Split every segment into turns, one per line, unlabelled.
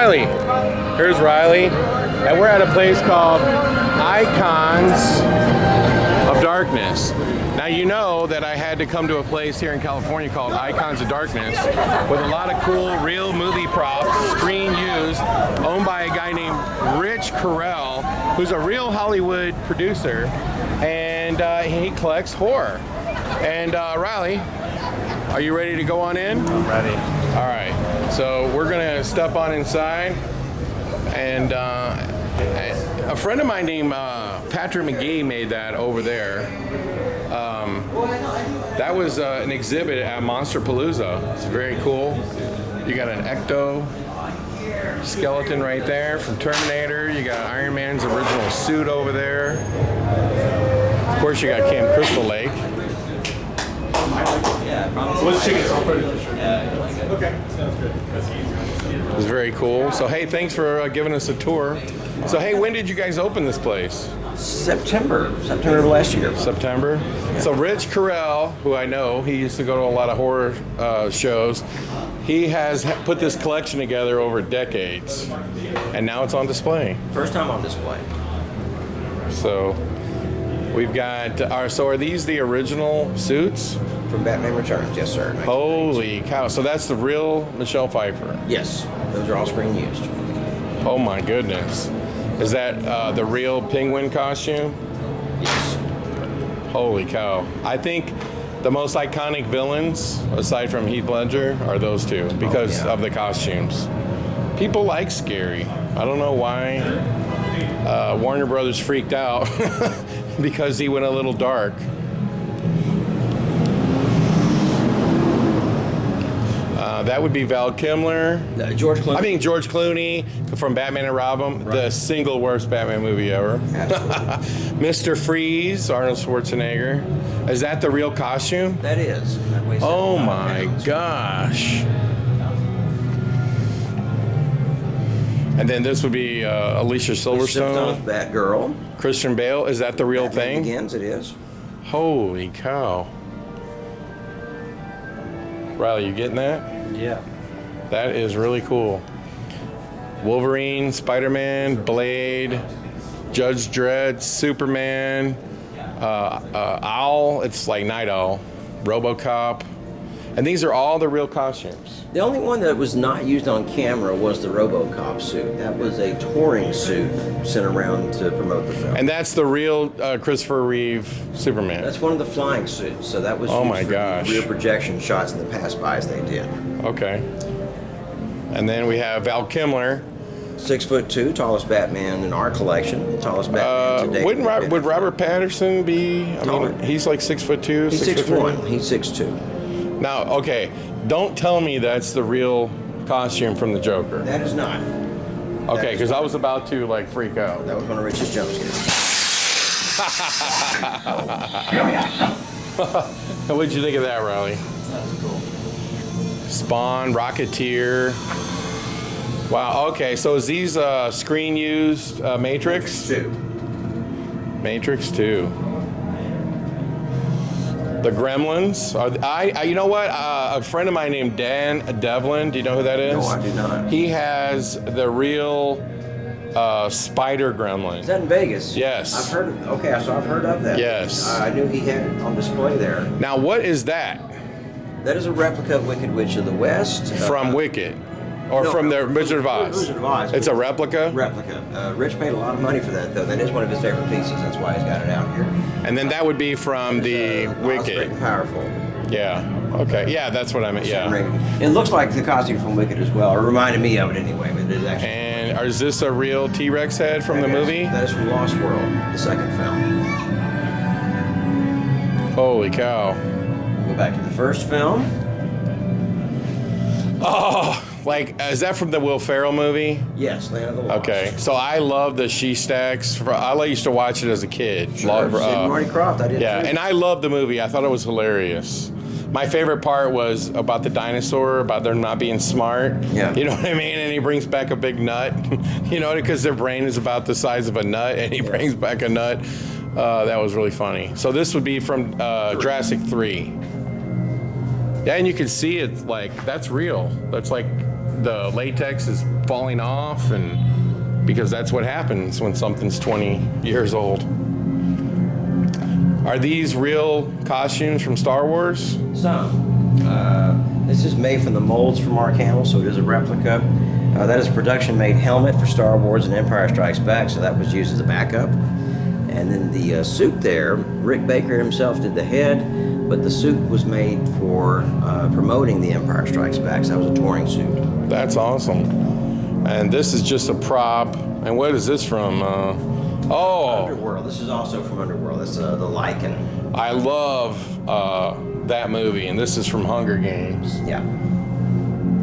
Riley. Here's Riley. And we're at a place called Icons of Darkness. Now you know that I had to come to a place here in California called Icons of Darkness with a lot of cool real movie props, screen used, owned by a guy named Rich Ferrell, who's a real Hollywood producer, and he collects horror. And Riley, are you ready to go on in?
I'm ready.
All right, so we're gonna step on inside, and a friend of mine named Patrick McGee made that over there. That was an exhibit at Monster Palooza. It's very cool. You got an ecto skeleton right there from Terminator. You got Iron Man's original suit over there. Of course, you got Camp Crystal Lake.
What's chicken? Okay, sounds good.
It's very cool. So hey, thanks for giving us a tour. So hey, when did you guys open this place?
September of last year.
September.
Yeah.
So Rich Ferrell, who I know, he used to go to a lot of horror shows. He has put this collection together over decades, and now it's on display.
First time on display.
So we've got so are these the original suits?
From Batman Returns, yes sir.
Holy cow. So that's the real Michelle Pfeiffer.
Yes, those are all screen used.
Oh my goodness. Is that the real penguin costume?
Yes.
Holy cow. I think the most iconic villains, aside from Heath Ledger, are those two because of the costumes. People like scary. I don't know why Warner Brothers freaked out because he went a little dark. That would be Val Kilmer.
George Clooney.
I think George Clooney from Batman and Robin, the single worst Batman movie ever. Mr. Freeze, Arnold Schwarzenegger. Is that the real costume?
That is. That weighs
Oh
75
my
pounds.
gosh. And then this would be Alicia Silverstone.
Batgirl.
Christian Bale. Is that the real
Batman
thing?
Begins, it is.
Holy cow. Riley, you getting that?
Yeah.
That is really cool. Wolverine, Spider-Man, Blade, Judge Dredd, Superman, Owl, it's like Night Owl, RoboCop. And these are all the real costumes.
The only one that was not used on camera was the RoboCop suit. That was a touring suit sent around to promote the film.
And that's the real Christopher Reeve Superman.
That's one of the flying suits. So that was
Oh
used
my
for
gosh.
rear projection shots in the pass-bys they did.
Okay. And then we have Val Kilmer.
6'2", tallest Batman in our collection, tallest Batman to date.
Would Robert Pattinson be? I
Taller.
mean, he's like 6'2".
He's 6'1". He's 6'2".
Now, okay, don't tell me that's the real costume from the Joker.
That is not.
Okay, because I was about to like freak out.
That was one of Rich's jump scares.
What'd you think of that, Riley?
That's cool.
Spawn, Rocketeer. Wow. Okay, so is these screen used Matrix? Matrix 2. The Gremlins. You know what? A friend of mine named Dan Devlin. Do you know who that is?
No, I do not.
He has the real spider gremlin.
Is that in Vegas?
Yes.
I've heard of. Okay, so I've heard of that.
Yes.
I knew he had it on display there.
Now, what is that?
That is a replica of Wicked Witch of the West.
From Wicked? Or from the Wizard of Oz?
Wizard of Oz.
It's a replica?
Replica. Rich paid a lot of money for that, though. That is one of his favorite pieces. That's why he's got it out here.
And then that would be from the
Oz,
Wicked.
Great and Powerful.
Yeah. Okay. Yeah, that's what I meant. Yeah.
It looks like the costume from Wicked as well. Or reminded me of it anyway, but it is actually.
And is this a real T-Rex head from the movie?
That is from Lost World, the second film.
Holy cow.
Go back to the first film.
Oh, like, is that from the Will Ferrell movie?
Yes, Land of the Lost.
Okay, so I love the She Stacks. I used to watch it as a kid.
Sure, Sid and Marty Krofft, I did
Yeah,
too.
and I loved the movie. I thought it was hilarious. My favorite part was about the dinosaur, about them not being smart.
Yeah.
You know what I mean? And he brings back a big nut, you know, because their brain is about the size of a nut, and he brings back a nut. That was really funny. So this would be from Jurassic 3. Yeah, and you can see it, like, that's real. That's like the latex is falling off, and because that's what happens when something's 20 years old. Are these real costumes from Star Wars?
Some. This is made from the molds from Mark Hamill, so it is a replica. That is a production-made helmet for Star Wars and Empire Strikes Back, so that was used as a backup. And then the suit there, Rick Baker himself did the head, but the suit was made for promoting the Empire Strikes Back, so that was a touring suit.
That's awesome. And this is just a prop. And what is this from?
Underworld. This is also from Underworld. That's the Lycan.
I love that movie, and this is from Hunger Games.
Yeah.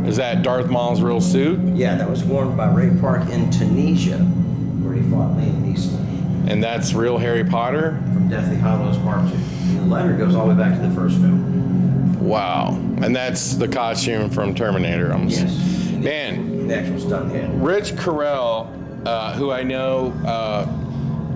Is that Darth Maul's real suit?
Yeah, that was worn by Ray Park in Tunisia, where he fought Liam Neeson.
And that's real Harry Potter?
From Deathly Hallows Part 2. And the letter goes all the way back to the first film.
Wow. And that's the costume from Terminator.
Yes.
Man.
The actual stunt head.
Rich Ferrell, who I know,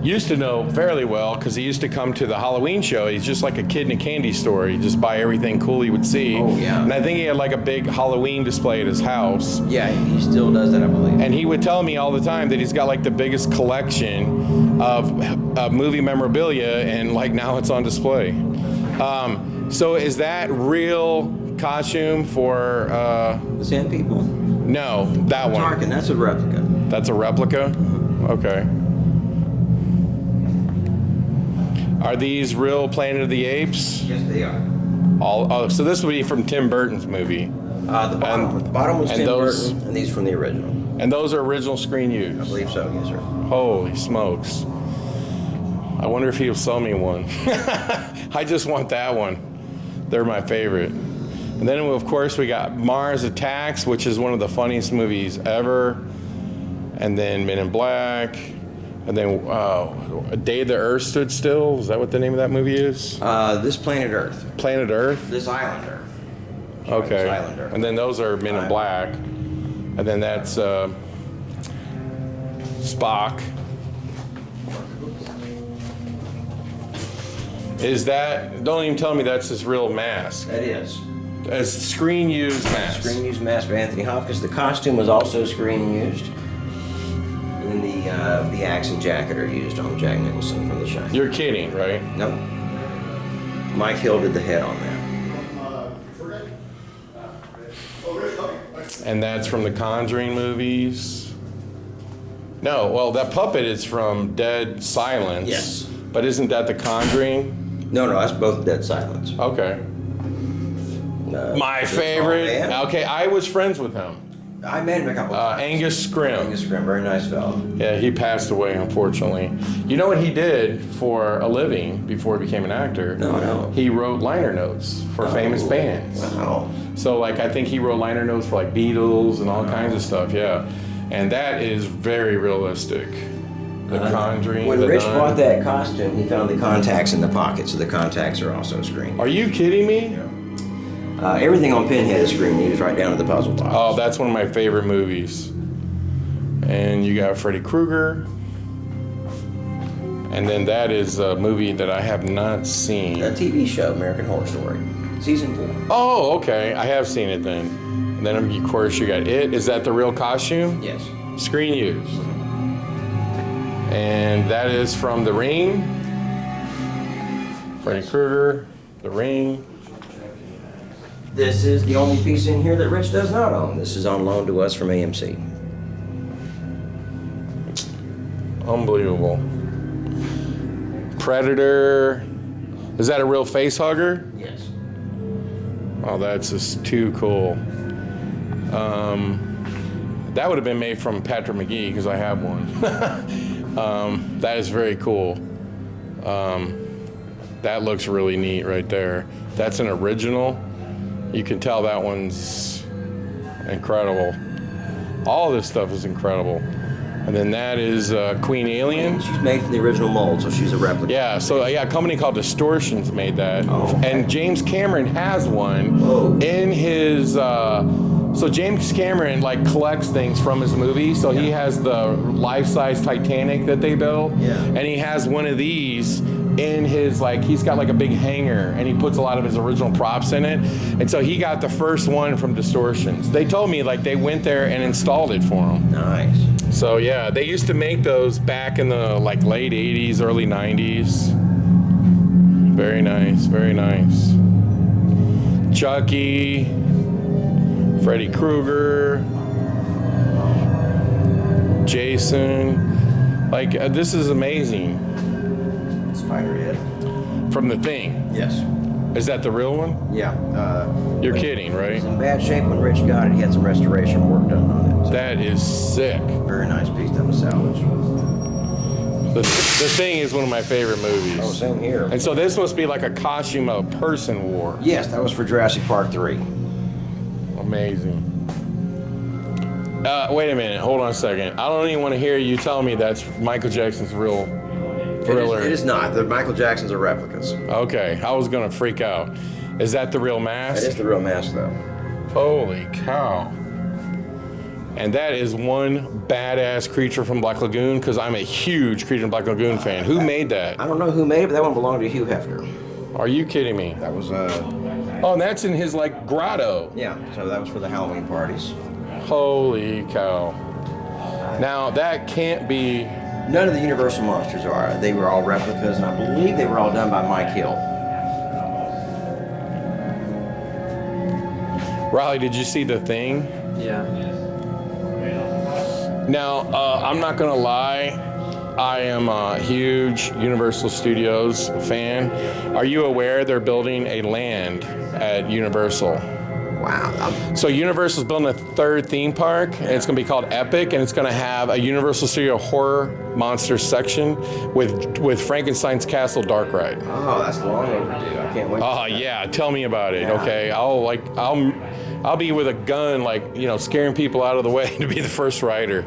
used to know fairly well because he used to come to the Halloween show. He's just like a kid in a candy store. He'd just buy everything cool he would see.
Oh, yeah.
And I think he had like a big Halloween display at his house.
Yeah, he still does that, I believe.
And he would tell me all the time that he's got like the biggest collection of movie memorabilia, and like now it's on display. So is that real costume for...
The Sand People?
No, that one.
Tarkin, that's a replica.
That's a replica? Okay. Are these real Planet of the Apes?
Yes, they are.
So this would be from Tim Burton's movie.
The bottom was
and
Tim
those-
Burton, and these from the original.
And those are original screen
I
use.
believe so, yes, sir.
Holy smokes. I wonder if he'll sell me one. I just want that one. They're my favorite. And then, of course, we got Mars Attacks, which is one of the funniest movies ever. And then Men in Black. And then A Day the Earth Stood Still. Is that what the name of that movie is?
This Planet Earth.
Planet Earth?
This Island Earth.
Okay.
This Island Earth.
And then those are Men in Black. And then that's Spock. Is that, don't even tell me that's his real mask.
That is.
It's screen used mask.
Screen used mask by Anthony Hopkins. The costume was also screen used. And then the axe and jacket are used on Jack Nicholson from The Shining.
You're kidding, right?
Nope. Mike Hill did the head on that.
And that's from the Conjuring movies. No, well, that puppet is from Dead Silence.
Yes.
But isn't that the Conjuring?
No, that's both Dead Silence.
Okay. My favorite. Okay, I was friends with him.
I met him a couple times.
Angus Scrim.
Angus Scrim, very nice fellow.
Yeah, he passed away, unfortunately. You know what he did for a living before he became an actor?
No.
He wrote liner notes for famous bands.
Wow.
So, like, I think he wrote liner notes for, like, Beatles and all kinds of stuff, yeah. And that is very realistic. The Conjuring,
When
the
Rich
Nun.
bought that costume, he found the contacts in the pocket, so the contacts are also screen.
Are you kidding me?
Everything on Pinhead is screen used, right down to the puzzle box.
Oh, that's one of my favorite movies. And you got Freddy Krueger. And then that is a movie that I have not seen.
A TV show, American Horror Story, season 4.
Oh, okay. I have seen it then. And then, of course, you got It. Is that the real costume?
Yes.
Screen used. And that is from The Ring. Freddy Krueger, The Ring.
This is the only piece in here that Rich does not own. This is on loan to us from AMC.
Unbelievable. Predator. Is that a real face hugger?
Yes.
Oh, that's just too cool. That would have been made from Patrick McGee because I have one. That is very cool. That looks really neat right there. That's an original. You can tell that one's incredible. All this stuff is incredible. And then that is Queen Alien.
She's made from the original mold, so she's a replica.
Yeah, so a company called Distortions made that.
Oh, okay.
And James Cameron has one
Whoa.
in his So James Cameron like collects things from his movies. So he has the life-size Titanic that they built, and he has one of these in his like. He's got like a big hangar, and he puts a lot of his original props in it. And so he got the first one from Distortions. They told me like they went there and installed it for him.
Nice.
So yeah, they used to make those back in the like late '80s, early '90s. Very nice, very nice. Chucky, Freddy Krueger, Jason. Like, this is amazing.
Spiderhead.
From The Thing.
Yes.
Is that the real one?
Yeah.
You're kidding, right?
It's in bad shape when Rich got it. He had some restoration work done on it. So
That is sick.
very nice piece. That was salvaged.
The Thing is one of my favorite movies.
Oh, same here.
And so this must be like a costume a person wore.
Yes, that was for Jurassic Park 3.
Amazing. Wait a minute. Hold on a second. I don't even want to hear you tell me that's Michael Jackson's real thriller.
It is not. The Michael Jacksons are replicas.
Okay, I was gonna freak out. Is that the real mask?
That is the real mask, though.
Holy cow. And that is one badass Creature from Black Lagoon, because I'm a huge Creature from Black Lagoon fan. Who made that?
I don't know who made it, but that one belonged to Hugh Hefner.
Are you kidding me?
That was,
Oh, and that's in his, like, grotto.
yeah, so that was for the Halloween parties.
Holy cow. Now, that can't be...
None of the Universal monsters are. They were all replicas, and I believe they were all done by Mike Hill.
Riley, did you see The Thing?
Yeah.
Now, I'm not gonna lie, I am a huge Universal Studios fan. Are you aware they're building a land at Universal?
Wow.
So Universal's building a third theme park, and it's gonna be called Epic, and it's gonna have a Universal Studio horror monster section with Frankenstein's Castle Dark Ride.
Oh, that's long overdue. I can't wait.
Oh yeah, tell me about it.
Yeah.
Okay, I'll be with a gun, like, you know, scaring people out of the way to be the first rider.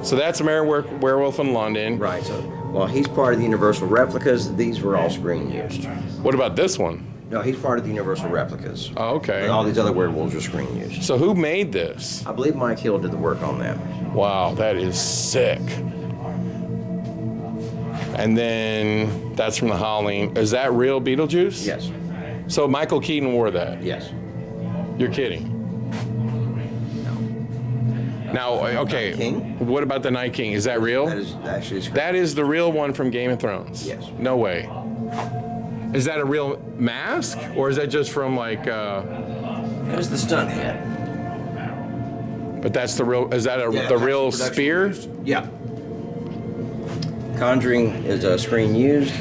So that's American Werewolf in London.
Right, so, well, he's part of the Universal replicas. These were all screen used.
What about this one?
No, he's part of the Universal replicas.
Oh, okay.
And all these other werewolves are screen used.
So who made this?
I believe Mike Hill did the work on that.
Wow, that is sick. And then that's from the Howling. Is that real Beetlejuice?
Yes.
So Michael Keaton wore that?
Yes.
You're kidding. Now, okay,
Night King?
what about the Night King? Is that real?
That is actually screen.
That is the real one from Game of Thrones?
Yes.
No way. Is that a real mask? Or is that just from like,
That is the stunt head.
but that's the real, is that
Yeah,
the
that's
real
production
spear?
used. Yeah. Conjuring is a screen used.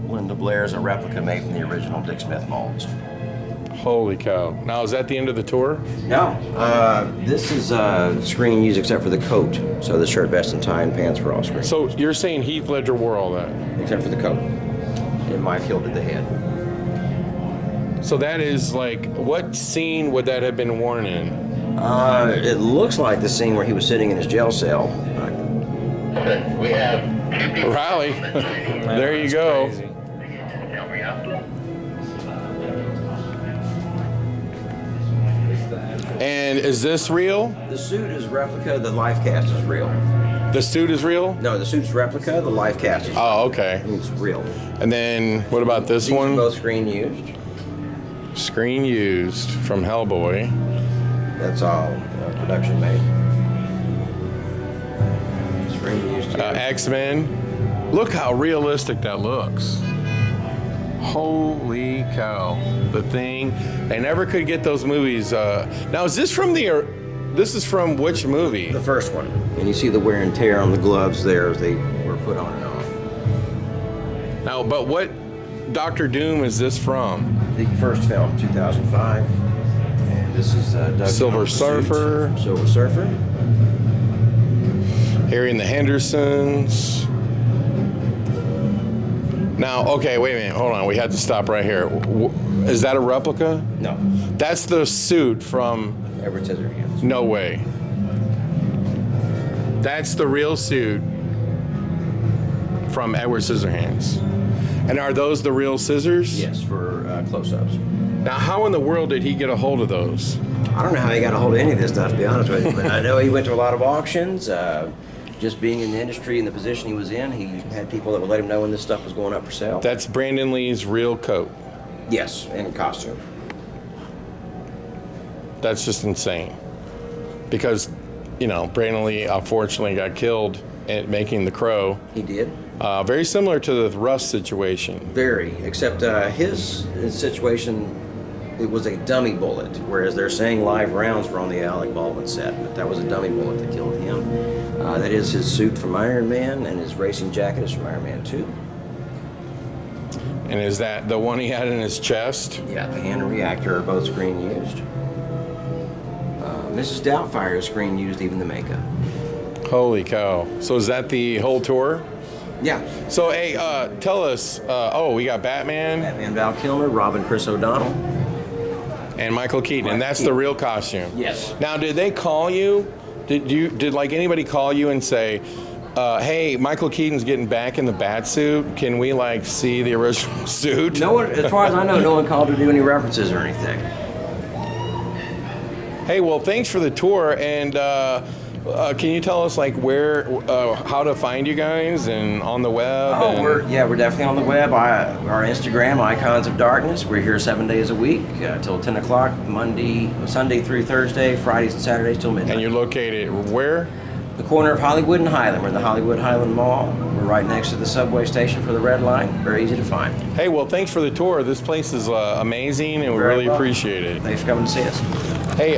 Linda Blair is a replica made from the original Dick Smith molds.
Holy cow. Now, is that the end of the tour?
No, this is screen used except for the coat. So the shirt, vest, and tie and pants were all screen.
So you're saying Heath Ledger wore all that?
Except for the coat. And Mike Hill did the head.
So that is like, what scene would that have been worn in?
It looks like the scene where he was sitting in his jail cell.
We have
Riley, there you go.
Crazy.
help me out.
And is this real?
The suit is replica, the life cast is real.
The suit is real?
No, the suit's replica, the life cast is
Oh, okay.
it's real.
And then what about this
These are
one?
both screen used.
Screen used from Hellboy.
That's all production made. Screen used too.
XMen. Look how realistic that looks. Holy cow. The Thing. They never could get those movies. Now, is this from this is from which movie?
The first one. And you see the wear and tear on the gloves there as they were put on and off.
Now, but what Doctor Doom is this from?
The first film, 2005. And this is Doug
Silver
Jones' suit.
Surfer.
Silver Surfer.
Harry and the Hendersons. Now, okay, wait a minute. Hold on. We had to stop right here. Is that a replica?
No.
That's the suit from...
Edward Scissorhands.
No way. That's the real suit from Edward Scissorhands. And are those the real scissors?
Yes, for close-ups.
Now, how in the world did he get a hold of those?
I don't know how he got a hold of any of this stuff, to be honest with you, but I know he went to a lot of auctions. Just being in the industry and the position he was in, he had people that would let him know when this stuff was going up for sale.
That's Brandon Lee's real coat.
Yes, and costume.
That's just insane. Because, you know, Brandon Lee unfortunately got killed at making The Crow.
He did.
Very similar to the Russ situation.
Very, except his situation, it was a dummy bullet, whereas they're saying live rounds were on the Alec Baldwin set, but that was a dummy bullet that killed him. That is his suit from Iron Man, and his racing jacket is from Iron Man 2.
And is that the one he had in his chest?
Yeah, the hand and reactor are both screen used. Mrs. Doubtfire is screen used, even the makeup.
Holy cow. So is that the whole tour?
Yeah.
So, hey, tell us, we got Batman
Batman Val Kilmer, Robin Chris O'Donnell.
and Michael Keaton, and that's the real costume.
Yes.
Now, did they call you? Did like anybody call you and say, hey, Michael Keaton's getting back in the bat suit. Can we like see the original suit?
No one, as far as I know, no one called to do any references or anything.
Hey, well, thanks for the tour, and can you tell us like where, how to find you guys and on the web?
Oh, we're definitely on the web. Our Instagram, Icons of Darkness. We're here 7 days a week till 10 o'clock, Sunday through Thursday, Fridays and Saturdays till midnight.
And you're located where?
The corner of Hollywood and Highland. We're in the Hollywood Highland Mall. We're right next to the subway station for the Red Line. Very easy to find.
Hey, well, thanks for the tour. This place is amazing, and we
Very
really
well.
appreciate it.
Thanks for coming to see us.
Hey,